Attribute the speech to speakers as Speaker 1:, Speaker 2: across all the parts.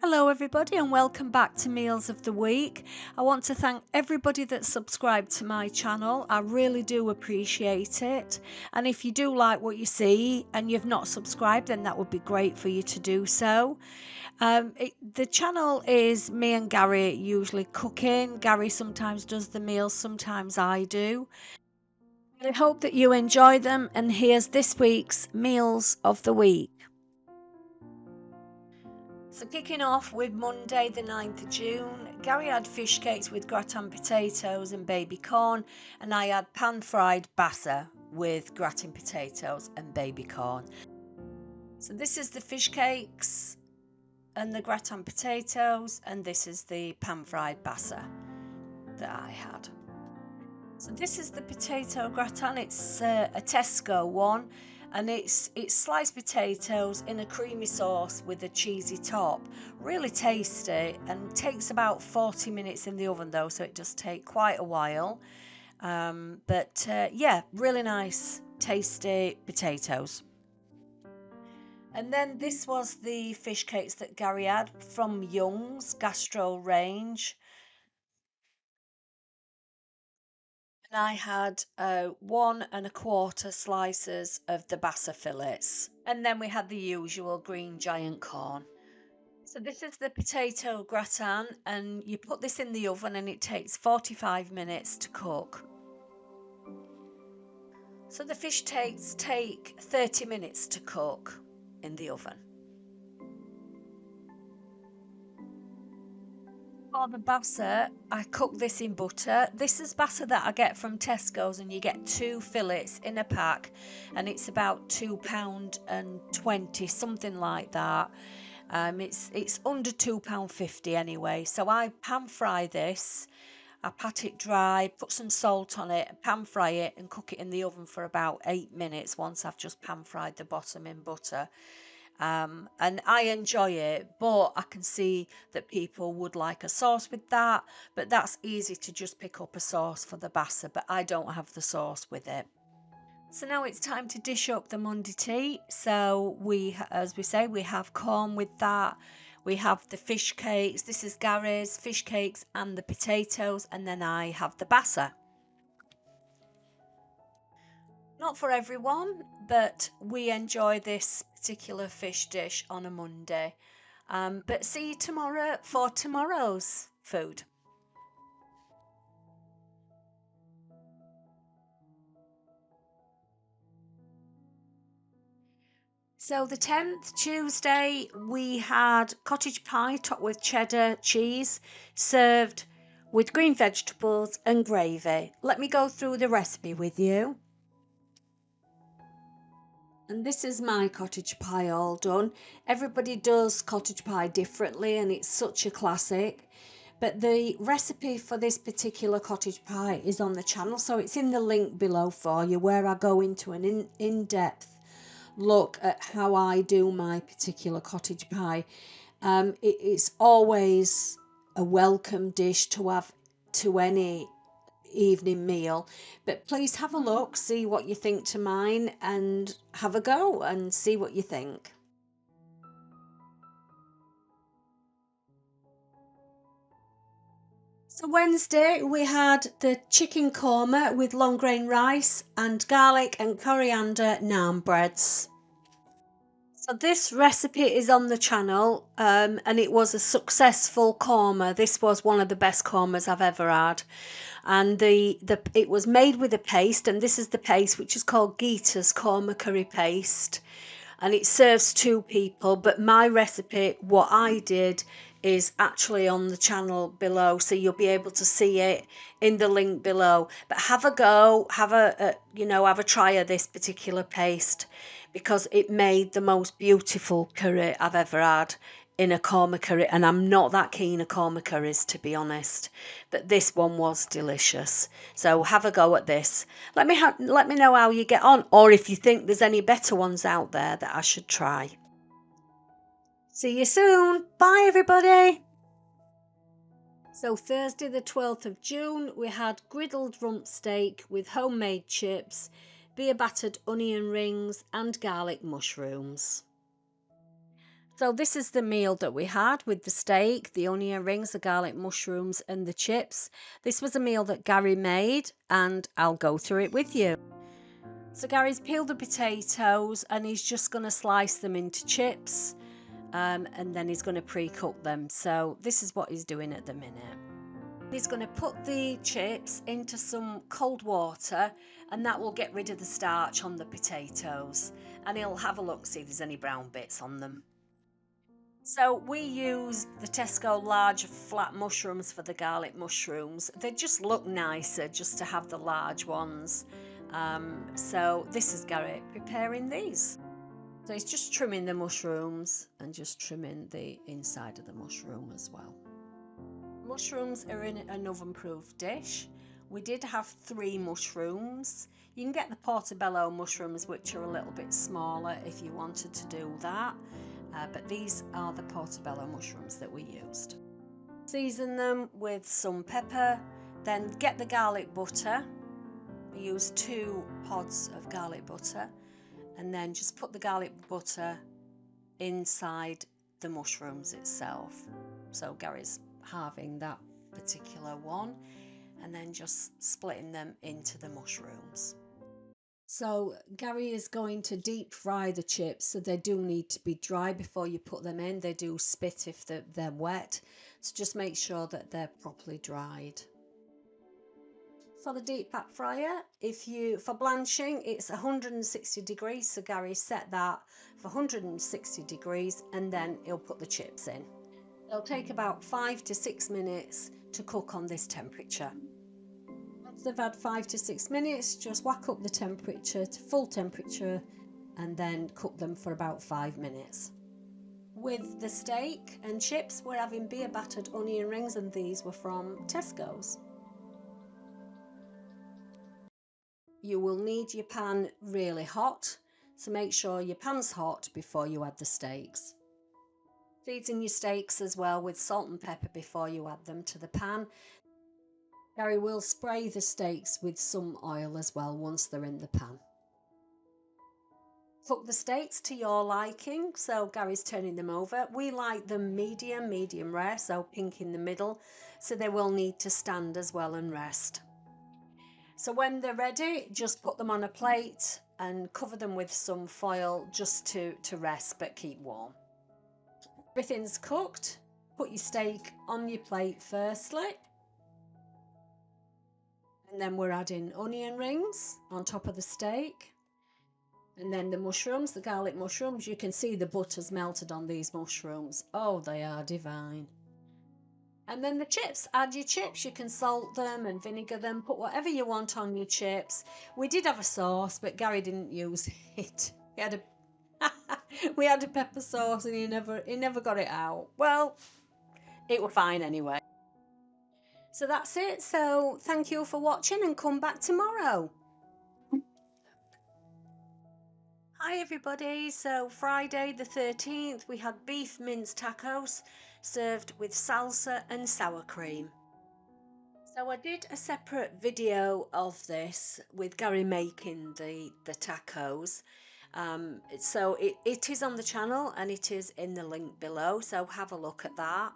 Speaker 1: Hello everybody and welcome back to Meals of the Week. I want to thank everybody that's subscribed to my channel. I really do appreciate it. And if you do like what you see and you've not subscribed, then that would be great for you to do so. The channel is me and Gary usually cooking. Gary sometimes does the meals, sometimes I do. I hope that you enjoy them, and here's this week's Meals of the Week. So kicking off with Monday the 9th of June, Gary had fish cakes with gratin potatoes and baby corn, and I had pan-fried bassa with gratin potatoes and baby corn. So this is the fish cakes and the gratin potatoes, and this is the pan-fried bassa that I had. So this is the potato gratin. It's a Tesco one, and it's sliced potatoes in a creamy sauce with a cheesy top. Really tasty, and takes about 40 minutes in the oven though, so it does take quite a while. Yeah, really nice, tasty potatoes. And then this was the fish cakes that Gary had from Young's Gastro range. And I had 1¼ slices of the bassa fillets. And then we had the usual green giant corn. So this is the potato gratin, and you put this in the oven and it takes 45 minutes to cook. So the fish take 30 minutes to cook in the oven. For the bassa, I cook this in butter. This is bassa that I get from Tesco's, and you get 2 fillets in a pack, and it's about £2.20, something like that. It's under £2.50 anyway. So I pan fry this. I pat it dry, put some salt on it, pan fry it, and cook it in the oven for about 8 minutes once I've just pan fried the bottom in butter. And I enjoy it, but I can see that people would like a sauce with that, but that's easy to just pick up a sauce for the bassa, but I don't have the sauce with it. So now it's time to dish up the Monday tea. So as we say, we have corn with that. We have the fish cakes. This is Gary's fish cakes and the potatoes, and then I have the bassa. Not for everyone, but we enjoy this particular fish dish on a Monday. But see you tomorrow for tomorrow's food. So the 10th, Tuesday, we had cottage pie topped with cheddar cheese, served with green vegetables and gravy. Let me go through the recipe with you. And this is my cottage pie all done. Everybody does cottage pie differently, and it's such a classic. But the recipe for this particular cottage pie is on the channel, so it's in the link below for you, where I go into an in-depth look at how I do my particular cottage pie. It's always a welcome dish to have to any evening meal, but please have a look, see what you think to mine, and have a go and see what you think. So Wednesday we had the chicken korma with long grain rice and garlic and coriander naan breads. So this recipe is on the channel, and it was a successful korma. This was one of the best kormas I've ever had, and it was made with a paste, and this is the paste, which is called Geeta's korma curry paste, and it serves 2 people. But my recipe, what I did, is actually on the channel below, so you'll be able to see it in the link below. But have a go, have a try of this particular paste, because it made the most beautiful curry I've ever had in a korma curry, and I'm not that keen of korma curries, to be honest, but this one was delicious. So have a go at this. Let me know how you get on, or if you think there's any better ones out there that I should try. See you soon. Bye everybody. So Thursday the 12th of June, we had griddled rump steak with homemade chips, beer battered onion rings and garlic mushrooms. So this is the meal that we had with the steak, the onion rings, the garlic mushrooms and the chips. This was a meal that Gary made and I'll go through it with you. So Gary's peeled the potatoes and he's just going to slice them into chips and then he's going to pre-cook them. So this is what he's doing at the minute. He's going to put the chips into some cold water and that will get rid of the starch on the potatoes, and he'll have a look, see if there's any brown bits on them. So we used the Tesco large flat mushrooms for the garlic mushrooms. They just look nicer just to have the large ones. So this is Gary preparing these. So he's just trimming the mushrooms and just trimming the inside of the mushroom as well. Mushrooms are in an oven-proof dish. We did have 3 mushrooms. You can get the portobello mushrooms, which are a little bit smaller if you wanted to do that. But these are the portobello mushrooms that we used. Season them with some pepper, then get the garlic butter. We used 2 pods of garlic butter, and then just put the garlic butter inside the mushrooms itself. So Gary's halving that particular one and then just splitting them into the mushrooms. So Gary is going to deep fry the chips, so they do need to be dry before you put them in. They do spit if they're wet, so just make sure that they're properly dried. For the deep fat fryer, for blanching, it's 160 degrees, so Gary set that for 160 degrees and then he'll put the chips in. They'll take about 5 to 6 minutes to cook on this temperature. Once they've had 5 to 6 minutes, just whack up the temperature to full temperature and then cook them for about 5 minutes. With the steak and chips, we're having beer battered onion rings, and these were from Tesco's. You will need your pan really hot, so make sure your pan's hot before you add the steaks. Season your steaks as well with salt and pepper before you add them to the pan. Gary will spray the steaks with some oil as well once they're in the pan. Cook the steaks to your liking, so Gary's turning them over. We like them medium rare, so pink in the middle, so they will need to stand as well and rest. So when they're ready, just put them on a plate and cover them with some foil just to rest but keep warm. Everything's cooked. Put your steak on your plate firstly. And then we're adding onion rings on top of the steak. And then the mushrooms, the garlic mushrooms. You can see the butter's melted on these mushrooms. Oh, they are divine. And then the chips. Add your chips. You can salt them and vinegar them. Put whatever you want on your chips. We did have a sauce, but Gary didn't use it. We had a pepper sauce and he never got it out. Well, it was fine anyway. So that's it. So thank you for watching and come back tomorrow. Hi everybody. So Friday the 13th we had beef minced tacos served with salsa and sour cream. So I did a separate video of this with Gary making the tacos. So it is on the channel and it is in the link below, so have a look at that.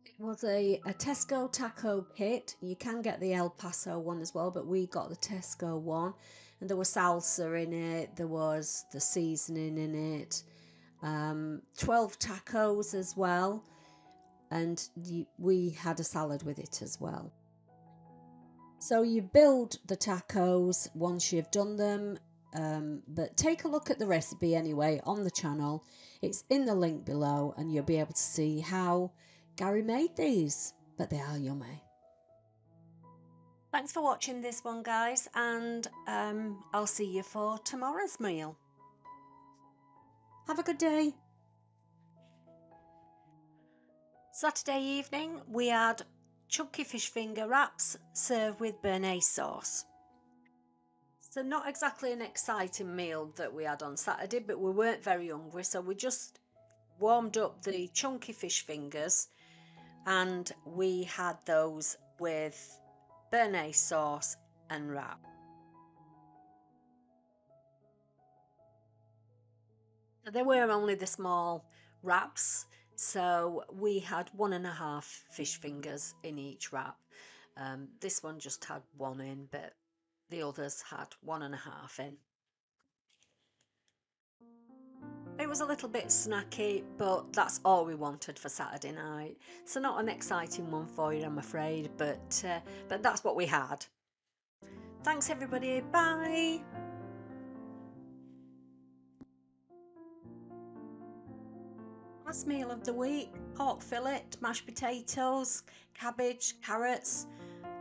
Speaker 1: It was a Tesco taco kit. You can get the El Paso one as well, but we got the Tesco one, and there was salsa in it, there was the seasoning in it, 12 tacos as well, and we had a salad with it as well. So you build the tacos once you've done them, but take a look at the recipe anyway on the channel. It's in the link below and you'll be able to see how Gary made these, but they are yummy. Thanks for watching this one, guys, and I'll see you for tomorrow's meal. Have a good day. Saturday evening we had chunky fish finger wraps served with béarnaise sauce. So not exactly an exciting meal that we had on Saturday, but we weren't very hungry, so we just warmed up the chunky fish fingers and we had those with béarnaise sauce and wrap. They were only the small wraps, so we had 1.5 fish fingers in each wrap. This one just had one in, but the others had 1.5 in. It was a little bit snacky, but that's all we wanted for Saturday night. So not an exciting one for you, I'm afraid, but that's what we had. Thanks everybody, bye! Last meal of the week, pork fillet, mashed potatoes, cabbage, carrots,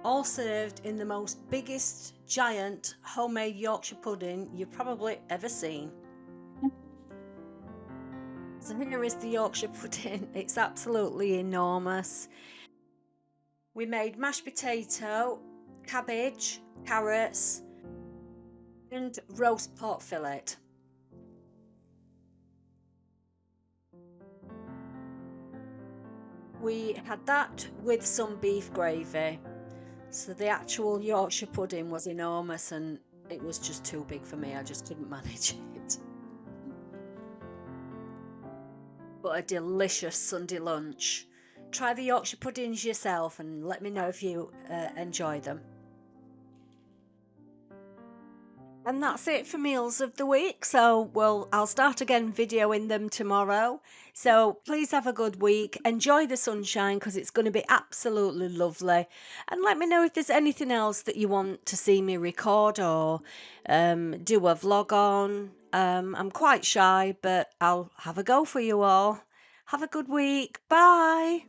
Speaker 1: all served in the most biggest, giant homemade Yorkshire pudding you've probably ever seen. So here is the Yorkshire pudding. It's absolutely enormous. We made mashed potato, cabbage, carrots, and roast pork fillet. We had that with some beef gravy. So the actual Yorkshire pudding was enormous and it was just too big for me. I just couldn't manage it. But a delicious Sunday lunch. Try the Yorkshire puddings yourself and let me know if you enjoy them. And that's it for meals of the week. So, I'll start again videoing them tomorrow. So please have a good week. Enjoy the sunshine because it's going to be absolutely lovely. And let me know if there's anything else that you want to see me record or do a vlog on. I'm quite shy, but I'll have a go for you all. Have a good week. Bye.